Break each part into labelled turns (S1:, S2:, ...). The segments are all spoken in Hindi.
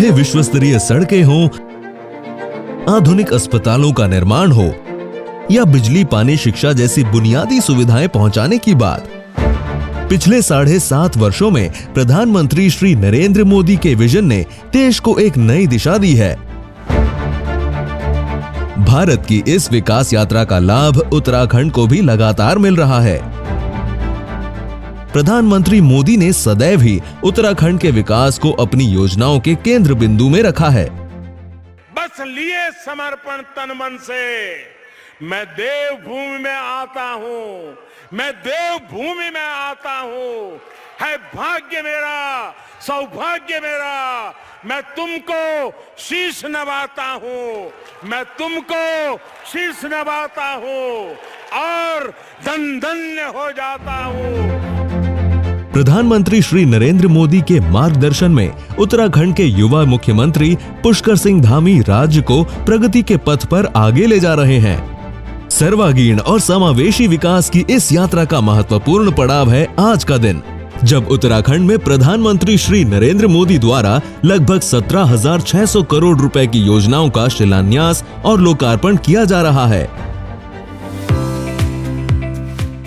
S1: चाहे विश्व स्तरीय सड़कें हो, आधुनिक अस्पतालों का निर्माण हो या बिजली, पानी, शिक्षा जैसी बुनियादी सुविधाएं पहुंचाने की बात, पिछले 7.5 वर्षों में प्रधानमंत्री श्री नरेंद्र मोदी के विजन ने देश को एक नई दिशा दी है। भारत की इस विकास यात्रा का लाभ उत्तराखंड को भी लगातार मिल रहा है। प्रधानमंत्री मोदी ने सदैव ही उत्तराखंड के विकास को अपनी योजनाओं के केंद्र बिंदु में रखा है।
S2: बस लिए समर्पण तन मन से मैं देवभूमि में आता हूँ, मैं देवभूमि में आता हूँ। है भाग्य मेरा, सौभाग्य मेरा, मैं तुमको शीश नवाता हूँ, मैं तुमको शीश नवाता हूँ और धन्य हो जाता हूँ।
S1: प्रधानमंत्री श्री नरेंद्र मोदी के मार्गदर्शन में उत्तराखंड के युवा मुख्यमंत्री पुष्कर सिंह धामी राज्य को प्रगति के पथ पर आगे ले जा रहे हैं। सर्वांगीण और समावेशी विकास की इस यात्रा का महत्वपूर्ण पड़ाव है आज का दिन, जब उत्तराखंड में प्रधानमंत्री श्री नरेंद्र मोदी द्वारा लगभग 17,600 करोड़ रुपए की योजनाओं का शिलान्यास और लोकार्पण किया जा रहा है।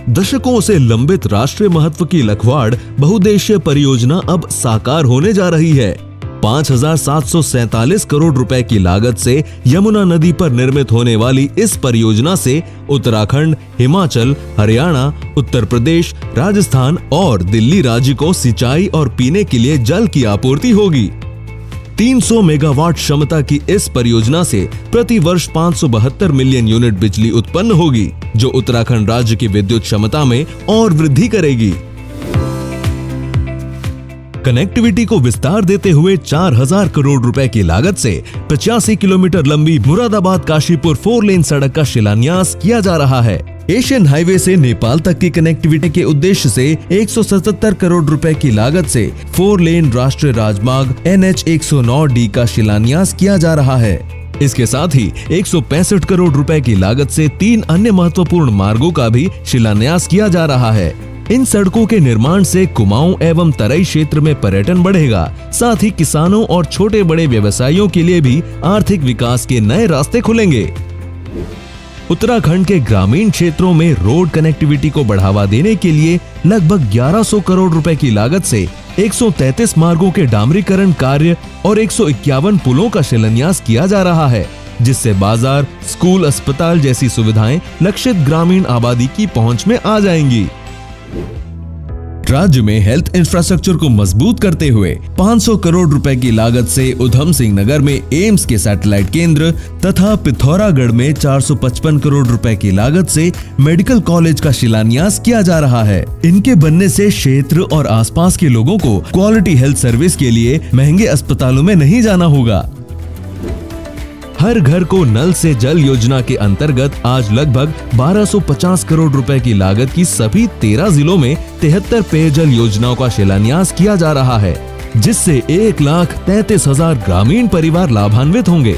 S1: दशकों से लंबित राष्ट्रीय महत्व की लखवाड़ बहुउद्देशीय परियोजना अब साकार होने जा रही है। 5,747 करोड़ रुपए की लागत से यमुना नदी पर निर्मित होने वाली इस परियोजना से उत्तराखंड, हिमाचल, हरियाणा, उत्तर प्रदेश, राजस्थान और दिल्ली राज्य को सिंचाई और पीने के लिए जल की आपूर्ति होगी। 300 मेगावाट क्षमता की इस परियोजना से प्रति वर्ष 572 मिलियन यूनिट बिजली उत्पन्न होगी, जो उत्तराखंड राज्य की विद्युत क्षमता में और वृद्धि करेगी। कनेक्टिविटी को विस्तार देते हुए 4,000 करोड़ रुपए की लागत से 85 किलोमीटर लंबी मुरादाबाद काशीपुर 4 लेन सड़क का शिलान्यास किया जा रहा है। एशियन हाईवे से नेपाल तक की कनेक्टिविटी के उद्देश्य से 177 करोड़ रुपए की लागत से 4 लेन राष्ट्रीय राजमार्ग NH 109D का शिलान्यास किया जा रहा है। इसके साथ ही 165 करोड़ रुपए की लागत से 3 अन्य महत्वपूर्ण मार्गों का भी शिलान्यास किया जा रहा है। इन सड़कों के निर्माण से कुमाऊं एवं तराई क्षेत्र में पर्यटन बढ़ेगा, साथ ही किसानों और छोटे बड़े व्यवसायियों के लिए भी आर्थिक विकास के नए रास्ते खुलेंगे। उत्तराखंड के ग्रामीण क्षेत्रों में रोड कनेक्टिविटी को बढ़ावा देने के लिए लगभग 1100 करोड़ रुपए की लागत से 133 मार्गों के डामरीकरण कार्य और 151 पुलों का शिलान्यास किया जा रहा है, जिससे बाजार, स्कूल, अस्पताल जैसी सुविधाएं लक्षित ग्रामीण आबादी की पहुंच में आ जाएंगी। राज्य में हेल्थ इंफ्रास्ट्रक्चर को मजबूत करते हुए 500 करोड़ रुपए की लागत से उधम सिंह नगर में एम्स के सैटेलाइट केंद्र तथा पिथौरागढ़ में 455 करोड़ रुपए की लागत से मेडिकल कॉलेज का शिलान्यास किया जा रहा है। इनके बनने से क्षेत्र और आसपास के लोगों को क्वालिटी हेल्थ सर्विस के लिए महंगे अस्पतालों में नहीं जाना होगा। हर घर को नल से जल योजना के अंतर्गत आज लगभग 1250 करोड़ रुपए की लागत की सभी 13 जिलों में 73 पेयजल योजनाओं का शिलान्यास किया जा रहा है, जिससे 1,33,000 ग्रामीण परिवार लाभान्वित होंगे।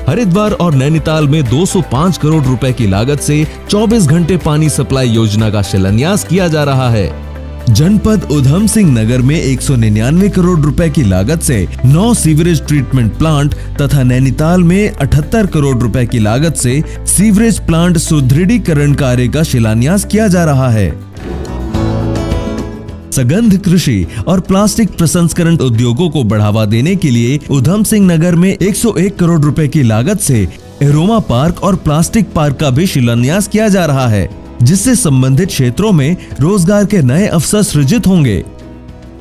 S1: हरिद्वार और नैनीताल में 205 करोड़ रुपए की लागत से 24 घंटे पानी सप्लाई योजना का शिलान्यास किया जा रहा है। जनपद उधम सिंह नगर में 199 करोड़ रुपए की लागत से 9 सीवरेज ट्रीटमेंट प्लांट तथा नैनीताल में 78 करोड़ रुपए की लागत से सीवरेज प्लांट सुदृढ़ीकरण कार्य का शिलान्यास किया जा रहा है। सगंध कृषि और प्लास्टिक प्रसंस्करण उद्योगों को बढ़ावा देने के लिए उधम सिंह नगर में 101 करोड़ रुपए की लागत से एरोमा पार्क और प्लास्टिक पार्क का भी शिलान्यास किया जा रहा है, जिससे संबंधित क्षेत्रों में रोजगार के नए अवसर सृजित होंगे।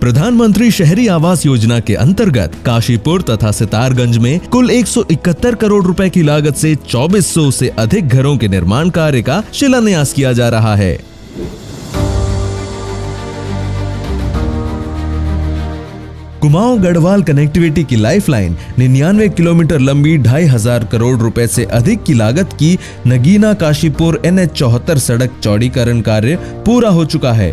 S1: प्रधानमंत्री शहरी आवास योजना के अंतर्गत काशीपुर तथा सितारगंज में कुल 171 करोड़ रुपए की लागत से 2400 से अधिक घरों के निर्माण कार्य का शिलान्यास किया जा रहा है। कुमाऊं गढ़वाल कनेक्टिविटी की लाइफलाइन 99 किलोमीटर लंबी 2,500 करोड़ रुपए से अधिक की लागत की नगीना काशीपुर NH 74 सड़क चौड़ीकरण कार्य पूरा हो चुका है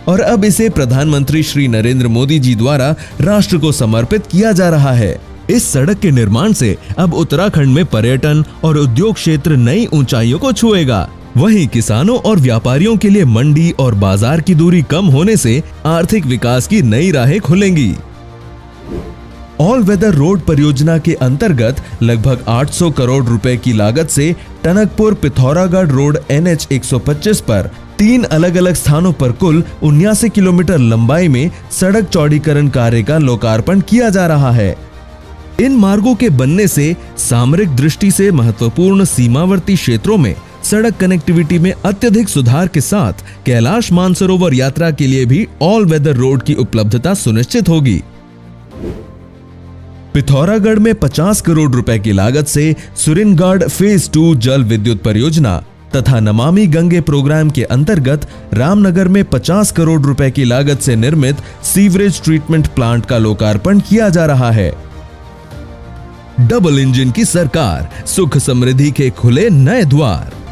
S1: और अब इसे प्रधानमंत्री श्री नरेंद्र मोदी जी द्वारा राष्ट्र को समर्पित किया जा रहा है। इस सड़क के निर्माण से अब उत्तराखंड में पर्यटन और उद्योग क्षेत्र नई ऊंचाइयों को छुएगा। वहीं किसानों और व्यापारियों के लिए मंडी और बाजार की दूरी कम होने से आर्थिक विकास की नई राहें खुलेंगी। ऑल वेदर रोड परियोजना के अंतर्गत लगभग 800 करोड़ रुपए की लागत से टनकपुर पिथौरागढ़ रोड NH 125 पर 3 अलग अलग स्थानों पर कुल 79 किलोमीटर लंबाई में सड़क चौड़ीकरण कार्य का लोकार्पण किया जा रहा है। इन मार्गों के बनने से सामरिक दृष्टि से महत्वपूर्ण सीमावर्ती क्षेत्रों में सड़क कनेक्टिविटी में अत्यधिक सुधार के साथ कैलाश मानसरोवर यात्रा के लिए भी ऑल वेदर रोड की उपलब्धता सुनिश्चित होगी। पिथौरागढ़ में 50 करोड़ रुपए की लागत से सुरिनगढ़ फेज 2 जल विद्युत परियोजना तथा नमामि गंगे प्रोग्राम के अंतर्गत रामनगर में 50 करोड़ रुपए की लागत से निर्मित सीवरेज ट्रीटमेंट प्लांट का लोकार्पण किया जा रहा है। डबल इंजन की सरकार, सुख समृद्धि के खुले नए द्वार।